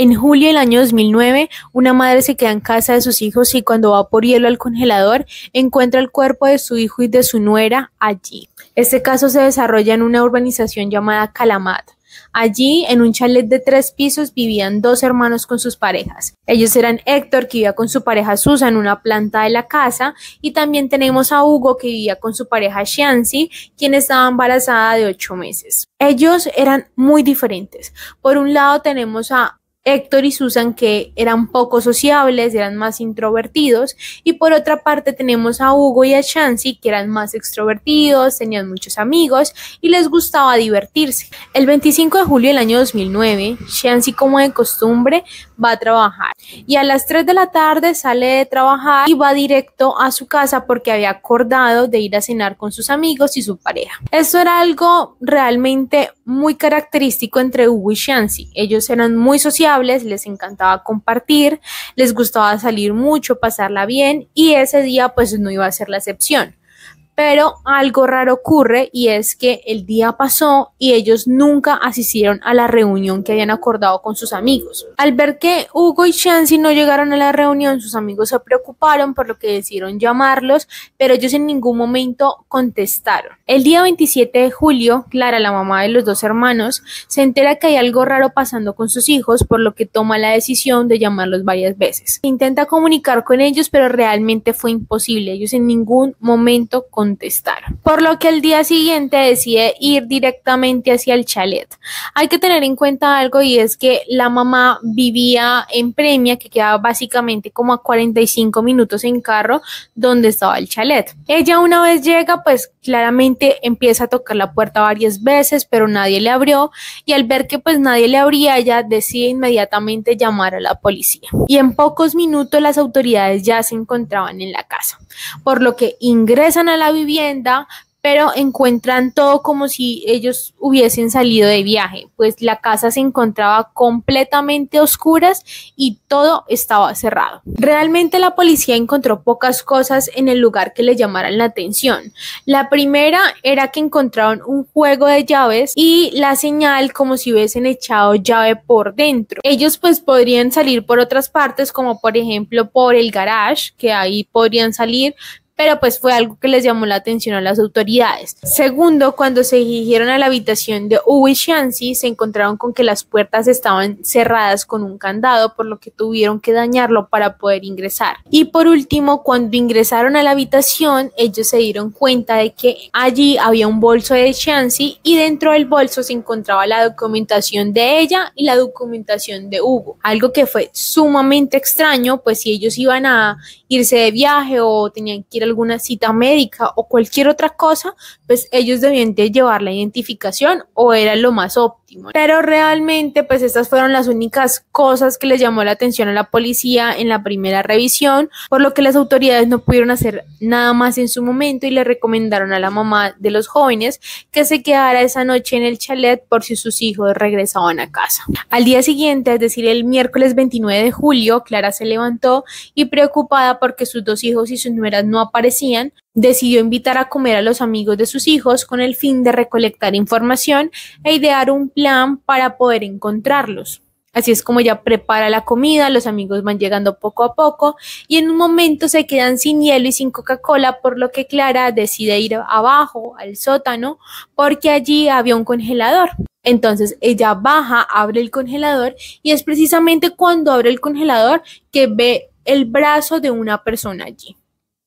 En julio del año 2009, una madre se queda en casa de sus hijos y cuando va por hielo al congelador, encuentra el cuerpo de su hijo y de su nuera allí. Este caso se desarrolla en una urbanización llamada Calamat. Allí, en un chalet de 3 pisos, vivían 2 hermanos con sus parejas. Ellos eran Héctor, que vivía con su pareja Susan en una planta de la casa, y también tenemos a Hugo, que vivía con su pareja Shancy, quien estaba embarazada de 8 meses. Ellos eran muy diferentes. Por un lado tenemos a Héctor y Susan, que eran poco sociables, eran más introvertidos, y por otra parte tenemos a Hugo y a Shancy, que eran más extrovertidos, tenían muchos amigos y les gustaba divertirse. El 25 de julio del año 2009, Shancy, como de costumbre, va a trabajar y a las 3 de la tarde sale de trabajar y va directo a su casa porque había acordado de ir a cenar con sus amigos y su pareja. Esto era algo realmente muy característico entre Hugo y Shancy. Ellos eran muy sociables, les encantaba compartir, les gustaba salir mucho, pasarla bien, y ese día pues no iba a ser la excepción. Pero algo raro ocurre, y es que el día pasó y ellos nunca asistieron a la reunión que habían acordado con sus amigos. Al ver que Hugo y Shancy no llegaron a la reunión, sus amigos se preocuparon, por lo que decidieron llamarlos, pero ellos en ningún momento contestaron. El día 27 de julio, Clara, la mamá de los 2 hermanos, se entera que hay algo raro pasando con sus hijos, por lo que toma la decisión de llamarlos varias veces. Intenta comunicar con ellos, pero realmente fue imposible. Ellos en ningún momento contestaron. Por lo que al día siguiente decide ir directamente hacia el chalet. Hay que tener en cuenta algo, y es que la mamá vivía en Premia, que quedaba básicamente como a 45 minutos en carro donde estaba el chalet. Ella, una vez llega, pues claramente empieza a tocar la puerta varias veces, pero nadie le abrió, y al ver que pues nadie le abría, ella decide inmediatamente llamar a la policía. Y en pocos minutos las autoridades ya se encontraban en la casa, por lo que ingresan a la vivienda, pero encuentran todo como si ellos hubiesen salido de viaje, pues la casa se encontraba completamente a oscuras y todo estaba cerrado. Realmente la policía encontró pocas cosas en el lugar que le llamaran la atención. La primera era que encontraron un juego de llaves y la señal como si hubiesen echado llave por dentro. Ellos pues podrían salir por otras partes, como por ejemplo por el garage, que ahí podrían salir, pero pues fue algo que les llamó la atención a las autoridades. Segundo, cuando se dirigieron a la habitación de Hugo y Shancy, se encontraron con que las puertas estaban cerradas con un candado, por lo que tuvieron que dañarlo para poder ingresar. Y por último, cuando ingresaron a la habitación, ellos se dieron cuenta de que allí había un bolso de Shancy y dentro del bolso se encontraba la documentación de ella y la documentación de Hugo. Algo que fue sumamente extraño, pues si ellos iban a irse de viaje o tenían que ir a alguna cita médica o cualquier otra cosa, pues ellos debían de llevar la identificación, o era lo más óptimo. Pero realmente pues estas fueron las únicas cosas que les llamó la atención a la policía en la primera revisión, por lo que las autoridades no pudieron hacer nada más en su momento y le recomendaron a la mamá de los jóvenes que se quedara esa noche en el chalet por si sus hijos regresaban a casa. Al día siguiente, es decir, el miércoles 29 de julio, Clara se levantó y, preocupada porque sus 2 hijos y sus nueras no aparecían, decidió invitar a comer a los amigos de sus hijos con el fin de recolectar información e idear un plan para poder encontrarlos. Así es como ella prepara la comida, los amigos van llegando poco a poco y en un momento se quedan sin hielo y sin Coca-Cola, por lo que Clara decide ir abajo al sótano porque allí había un congelador. Entonces ella baja, abre el congelador y es precisamente cuando abre el congelador que ve el brazo de una persona allí.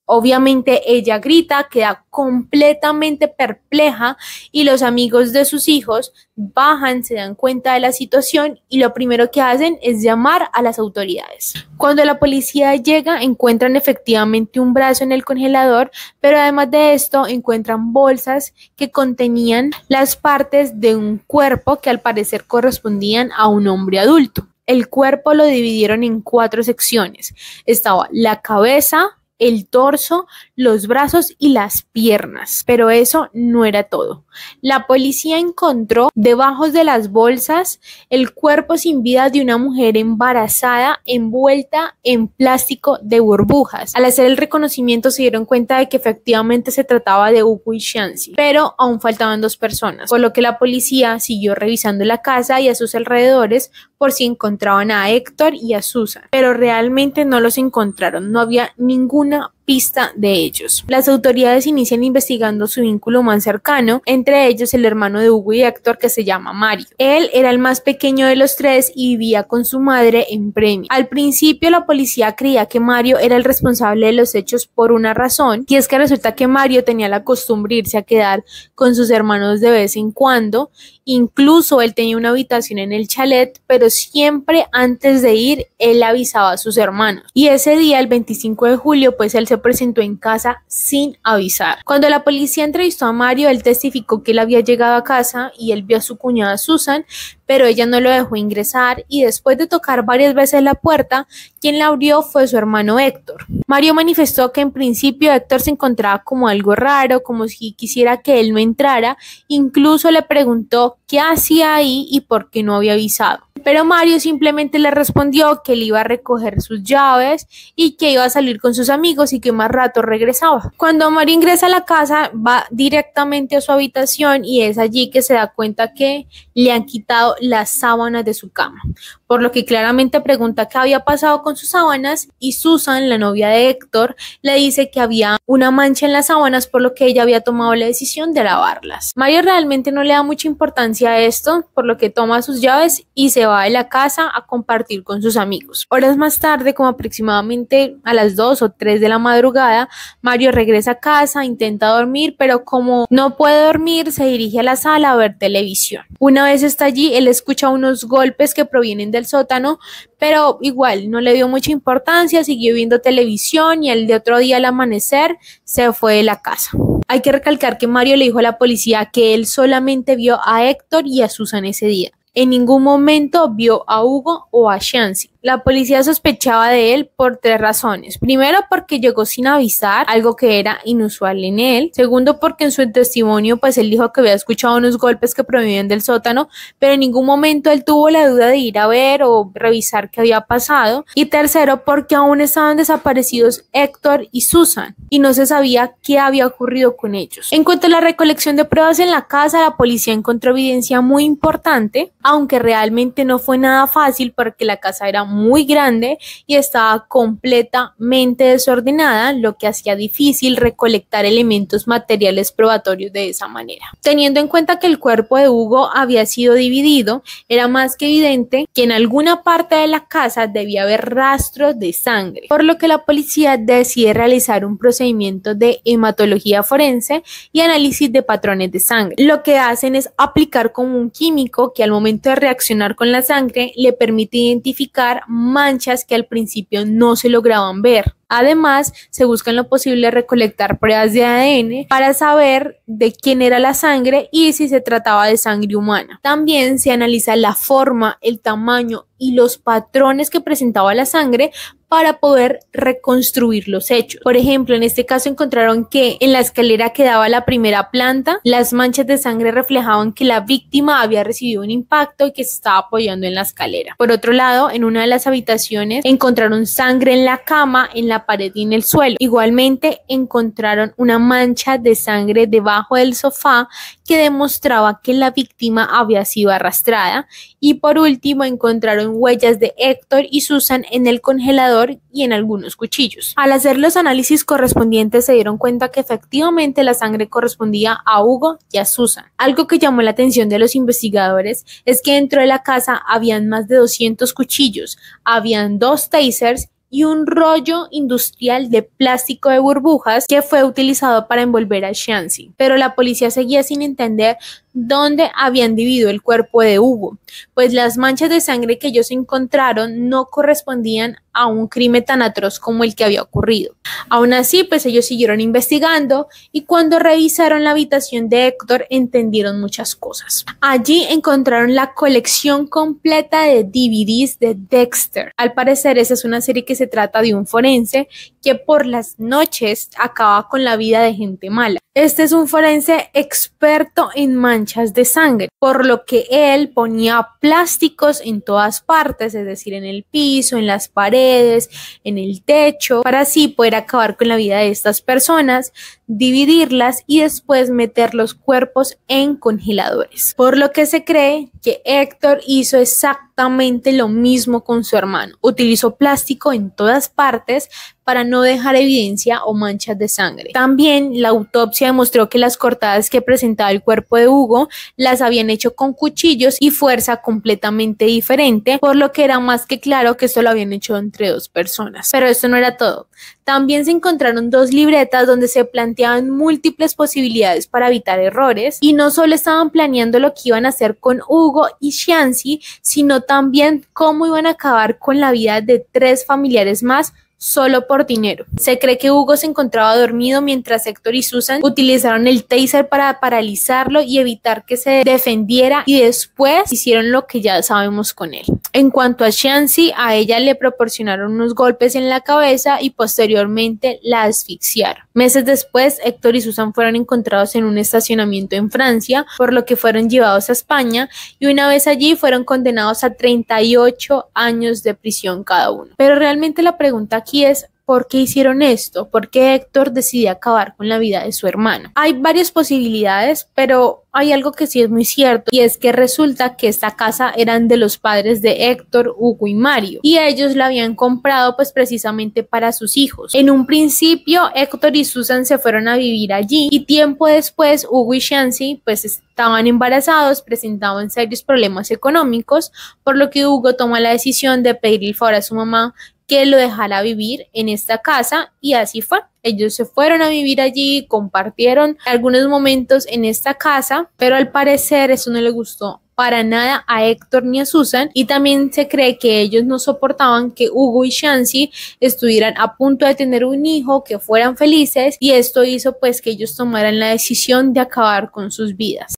Obviamente ella grita, queda completamente perpleja y los amigos de sus hijos bajan, se dan cuenta de la situación y lo primero que hacen es llamar a las autoridades. Cuando la policía llega, encuentran efectivamente un brazo en el congelador, pero además de esto encuentran bolsas que contenían las partes de un cuerpo que al parecer correspondían a un hombre adulto. El cuerpo lo dividieron en 4 secciones. Estaba la cabeza, el torso, los brazos y las piernas. Pero eso no era todo. La policía encontró debajo de las bolsas el cuerpo sin vida de una mujer embarazada envuelta en plástico de burbujas. Al hacer el reconocimiento se dieron cuenta de que efectivamente se trataba de Hugo y Shancy, pero aún faltaban 2 personas, por lo que la policía siguió revisando la casa y a sus alrededores por si encontraban a Héctor y a Susan, pero realmente no los encontraron, no había ninguna pista de ellos. Las autoridades inician investigando su vínculo más cercano, entre ellos el hermano de Hugo y Héctor, que se llama Mario. Él era el más pequeño de los tres y vivía con su madre en Premio. Al principio la policía creía que Mario era el responsable de los hechos por una razón, y es que resulta que Mario tenía la costumbre de irse a quedar con sus hermanos de vez en cuando. Incluso él tenía una habitación en el chalet, pero siempre antes de ir él avisaba a sus hermanos, y ese día, el 25 de julio, pues él se presentó en casa sin avisar. Cuando la policía entrevistó a Mario, él testificó que él había llegado a casa y él vio a su cuñada Susan, pero ella no lo dejó ingresar, y después de tocar varias veces la puerta, quien la abrió fue su hermano Héctor. Mario manifestó que en principio Héctor se encontraba como algo raro, como si quisiera que él no entrara, incluso le preguntó qué hacía ahí y por qué no había avisado. Pero Mario simplemente le respondió que él iba a recoger sus llaves y que iba a salir con sus amigos y que más rato regresaba. Cuando Mario ingresa a la casa, va directamente a su habitación y es allí que se da cuenta que le han quitado las sábanas de su cama, por lo que claramente pregunta qué había pasado con sus sábanas, y Susan, la novia de Héctor, le dice que había una mancha en las sábanas, por lo que ella había tomado la decisión de lavarlas. Mario realmente no le da mucha importancia a esto, por lo que toma sus llaves y se va de la casa a compartir con sus amigos. Horas más tarde, como aproximadamente a las 2 o 3 de la madrugada, Mario regresa a casa, intenta dormir, pero como no puede dormir, se dirige a la sala a ver televisión. Una vez está allí, él escucha unos golpes que provienen del sótano, pero igual no le dio mucha importancia, siguió viendo televisión y el de otro día al amanecer se fue de la casa. Hay que recalcar que Mario le dijo a la policía que él solamente vio a Héctor y a Susan ese día. En ningún momento vio a Hugo o a Shancy. La policía sospechaba de él por 3 razones. Primero, porque llegó sin avisar, algo que era inusual en él. Segundo, porque en su testimonio pues él dijo que había escuchado unos golpes que provenían del sótano, pero en ningún momento él tuvo la duda de ir a ver o revisar qué había pasado. Y tercero, porque aún estaban desaparecidos Héctor y Susan y no se sabía qué había ocurrido con ellos. En cuanto a la recolección de pruebas en la casa, la policía encontró evidencia muy importante, aunque realmente no fue nada fácil porque la casa era muy grande y estaba completamente desordenada, lo que hacía difícil recolectar elementos materiales probatorios de esa manera. Teniendo en cuenta que el cuerpo de Hugo había sido dividido, era más que evidente que en alguna parte de la casa debía haber rastros de sangre, por lo que la policía decide realizar un procedimiento de hematología forense y análisis de patrones de sangre. Lo que hacen es aplicar como un químico que al momento de reaccionar con la sangre le permite identificar manchas que al principio no se lograban ver. Además, se busca en lo posible recolectar pruebas de ADN para saber de quién era la sangre y si se trataba de sangre humana. También se analiza la forma, el tamaño y los patrones que presentaba la sangre para poder reconstruir los hechos. Por ejemplo, en este caso encontraron que en la escalera que daba a la primera planta, las manchas de sangre reflejaban que la víctima había recibido un impacto y que se estaba apoyando en la escalera. Por otro lado, en una de las habitaciones encontraron sangre en la cama, en la pared y en el suelo. Igualmente encontraron una mancha de sangre debajo del sofá que demostraba que la víctima había sido arrastrada. Y por último encontraron huellas de Héctor y Susan en el congelador y en algunos cuchillos. Al hacer los análisis correspondientes se dieron cuenta que efectivamente la sangre correspondía a Hugo y a Susan. Algo que llamó la atención de los investigadores es que dentro de la casa habían más de 200 cuchillos, habían 2 tasers y un rollo industrial de plástico de burbujas que fue utilizado para envolver a Shancy. Pero la policía seguía sin entender dónde habían dividido el cuerpo de Hugo, pues las manchas de sangre que ellos encontraron no correspondían a un crimen tan atroz como el que había ocurrido. Aún así, pues ellos siguieron investigando y cuando revisaron la habitación de Héctor entendieron muchas cosas. Allí encontraron la colección completa de DVDs de Dexter. Al parecer esa es una serie que se trata de un forense que por las noches acaba con la vida de gente mala. Este es un forense experto en manchas de sangre, por lo que él ponía plásticos en todas partes, es decir, en el piso, en las paredes, en el techo, para así poder acabar con la vida de estas personas dividirlas y después meter los cuerpos en congeladores. Por lo que se cree que Héctor hizo exactamente lo mismo con su hermano. Utilizó plástico en todas partes para no dejar evidencia o manchas de sangre. También la autopsia demostró que las cortadas que presentaba el cuerpo de Hugo las habían hecho con cuchillos y fuerza completamente diferente, por lo que era más que claro que esto lo habían hecho entre dos personas. Pero esto no era todo. También se encontraron dos libretas donde se planteaban múltiples posibilidades para evitar errores, y no solo estaban planeando lo que iban a hacer con Hugo y Shancy, sino también cómo iban a acabar con la vida de 3 familiares más solo por dinero. Se cree que Hugo se encontraba dormido mientras Héctor y Susan utilizaron el taser para paralizarlo y evitar que se defendiera, y después hicieron lo que ya sabemos con él. En cuanto a Shancy, a ella le proporcionaron unos golpes en la cabeza y posteriormente la asfixiaron. Meses después, Héctor y Susan fueron encontrados en un estacionamiento en Francia, por lo que fueron llevados a España y una vez allí fueron condenados a 38 años de prisión cada uno. Pero realmente la pregunta aquí es: ¿por qué hicieron esto? ¿Por qué Héctor decidió acabar con la vida de su hermano? Hay varias posibilidades, pero hay algo que sí es muy cierto, y es que resulta que esta casa eran de los padres de Héctor, Hugo y Mario, y ellos la habían comprado pues precisamente para sus hijos. En un principio, Héctor y Susan se fueron a vivir allí, y tiempo después Hugo y Shancy pues estaban embarazados, presentaban serios problemas económicos, por lo que Hugo toma la decisión de pedirle el favor a su mamá que lo dejara vivir en esta casa, y así fue. Ellos se fueron a vivir allí, compartieron algunos momentos en esta casa, pero al parecer eso no le gustó para nada a Héctor ni a Susan, y también se cree que ellos no soportaban que Hugo y Shancy estuvieran a punto de tener un hijo, que fueran felices, y esto hizo pues que ellos tomaran la decisión de acabar con sus vidas.